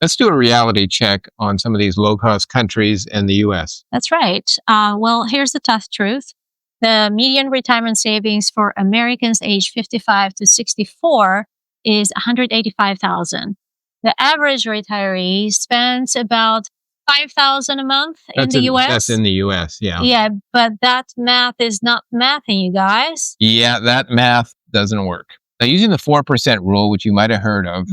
Let's do a reality check on some of these low-cost countries and the U.S. That's right. Well, here's the tough truth. The median retirement savings for Americans aged 55 to 64 is $185,000. The average retiree spends about $5,000 a month in the U.S. That's in the U.S., yeah. Yeah, but that math is not mathing, you guys. Yeah, that math doesn't work. Now, using the 4% rule, which you might have heard of,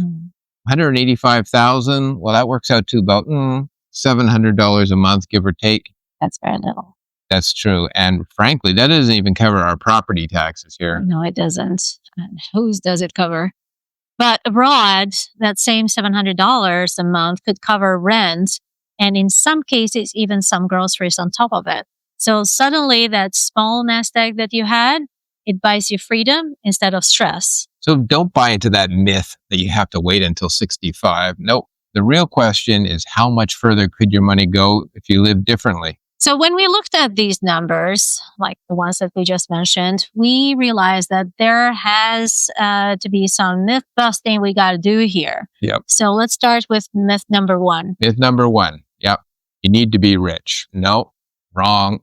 185,000, well, that works out to about $700 a month, give or take. That's very little. That's true. And frankly, that doesn't even cover our property taxes here. No, it doesn't. And whose does it cover? But abroad, that same $700 a month could cover rent, and in some cases, even some groceries on top of it. So suddenly that small nest egg that you had, it buys you freedom instead of stress. So don't buy into that myth that you have to wait until 65. No, the real question is how much further could your money go if you live differently? So when we looked at these numbers, like the ones that we just mentioned, we realized that there has to be some myth busting we got to do here. Yep. So let's start with myth number one. Myth number one. Yep. You need to be rich. No, wrong.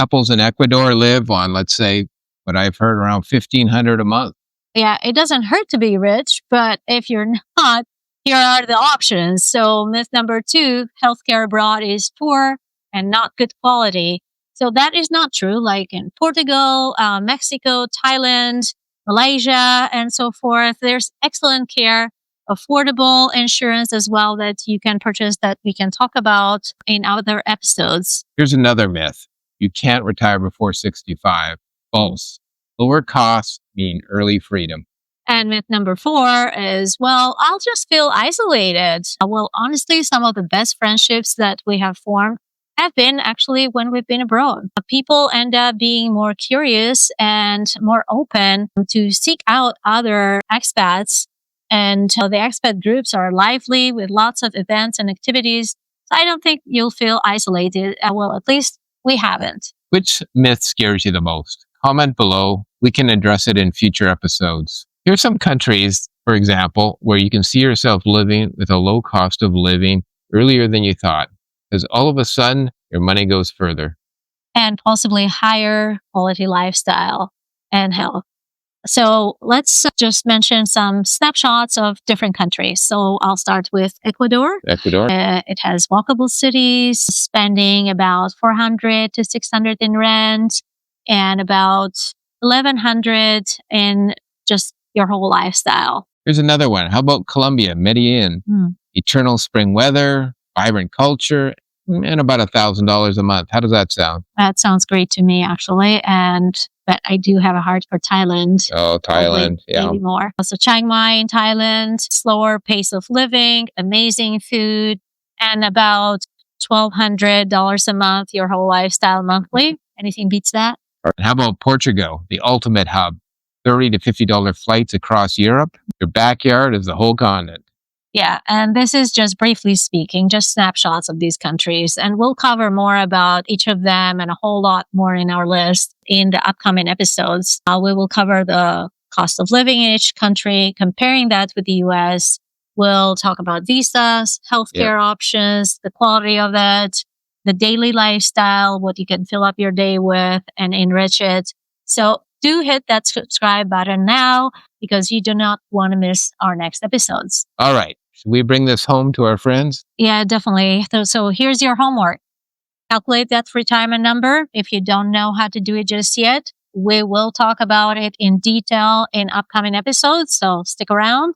Couples in Ecuador live on, let's say, what I've heard, around $1,500 a month. Yeah, it doesn't hurt to be rich, but if you're not, here are the options. So myth number two, healthcare abroad is poor and not good quality. So that is not true. Like in Portugal, Mexico, Thailand, Malaysia, and so forth, there's excellent care, affordable insurance as well that you can purchase that we can talk about in other episodes. Here's another myth. You can't retire before 65. False. Lower costs mean early freedom. And myth number four is, well, I'll just feel isolated. Well, honestly, some of the best friendships that we have formed have been actually when we've been abroad. People end up being more curious and more open to seek out other expats. And the expat groups are lively with lots of events and activities. So I don't think you'll feel isolated. Well, at least we haven't. Which myth scares you the most? Comment below. We can address it in future episodes. Here are some countries, for example, where you can see yourself living with a low cost of living earlier than you thought. Because all of a sudden, your money goes further. And possibly higher quality lifestyle and health. So let's just mention some snapshots of different countries. So I'll start with Ecuador. It has walkable cities, spending about $400 to $600 in rent, and about $1,100 in just your whole lifestyle. Here's another one. How about Colombia, Medellin? Eternal spring weather, vibrant culture, and about $1,000 a month. How does that sound? That sounds great to me, actually. But I do have a heart for Thailand. Oh, Thailand. Yeah. Maybe more. So Chiang Mai in Thailand, slower pace of living, amazing food, and about $1,200 a month, your whole lifestyle monthly. Anything beats that? How about Portugal, the ultimate hub? $30 to $50 flights across Europe. Your backyard is the whole continent. Yeah, and this is just briefly speaking, just snapshots of these countries. And we'll cover more about each of them and a whole lot more in our list in the upcoming episodes. We will cover the cost of living in each country, comparing that with the US. We'll talk about visas, healthcare options, the quality of that, the daily lifestyle, what you can fill up your day with and enrich it. So do hit that subscribe button now because you do not want to miss our next episodes. All right. Should we bring this home to our friends? Yeah, definitely. So here's your homework. Calculate that retirement number. If you don't know how to do it just yet, we will talk about it in detail in upcoming episodes. So stick around.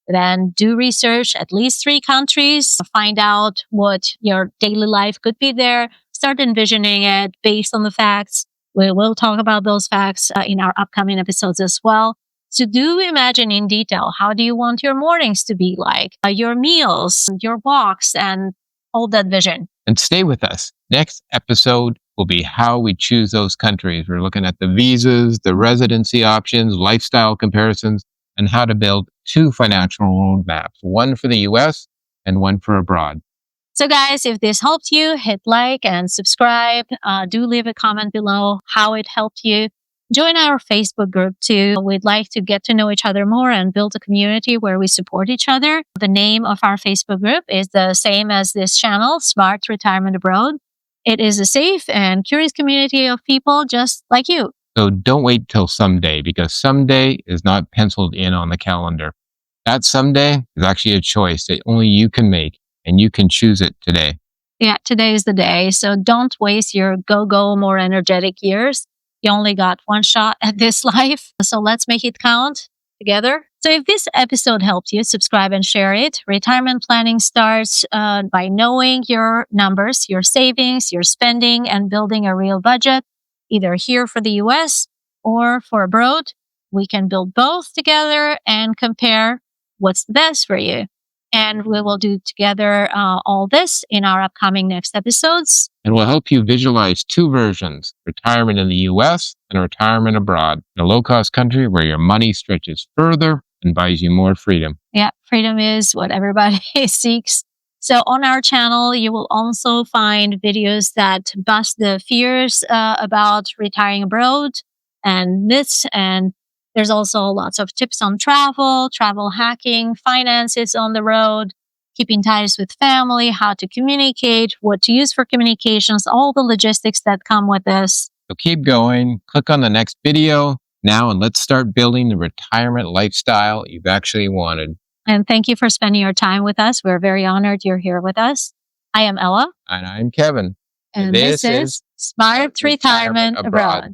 Then do research at least 3 countries. Find out what your daily life could be there. Start envisioning it based on the facts. We will talk about those facts in our upcoming episodes as well. So do imagine in detail, how do you want your mornings to be like, your meals, your walks, and hold that vision. And stay with us. Next episode will be how we choose those countries. We're looking at the visas, the residency options, lifestyle comparisons, and how to build 2 financial roadmaps, one for the US and one for abroad. So guys, if this helped you, hit like and subscribe. Do leave a comment below how it helped you. Join our Facebook group too. We'd like to get to know each other more and build a community where we support each other. The name of our Facebook group is the same as this channel, Smart Retirement Abroad. It is a safe and curious community of people just like you. So don't wait till someday, because someday is not penciled in on the calendar. That someday is actually a choice that only you can make, and you can choose it today. Yeah, today is the day. So don't waste your go, more energetic years. You only got one shot at this life. So let's make it count together. So if this episode helped you, subscribe and share it. Retirement planning starts by knowing your numbers, your savings, your spending, and building a real budget, either here for the US or for abroad. We can build both together and compare what's the best for you. And we will do together all this in our upcoming next episodes. And we'll help you visualize two versions: retirement in the US and retirement abroad, in a low-cost country where your money stretches further and buys you more freedom. Yeah, freedom is what everybody seeks. So on our channel, you will also find videos that bust the fears about retiring abroad and myths. And there's also lots of tips on travel hacking, finances on the road, keeping ties with family, how to communicate, what to use for communications, all the logistics that come with this. So keep going, click on the next video now, and let's start building the retirement lifestyle you've actually wanted. And thank you for spending your time with us. We're very honored you're here with us. I am Ella. And I'm Kevin. And this is Smart Retirement Abroad.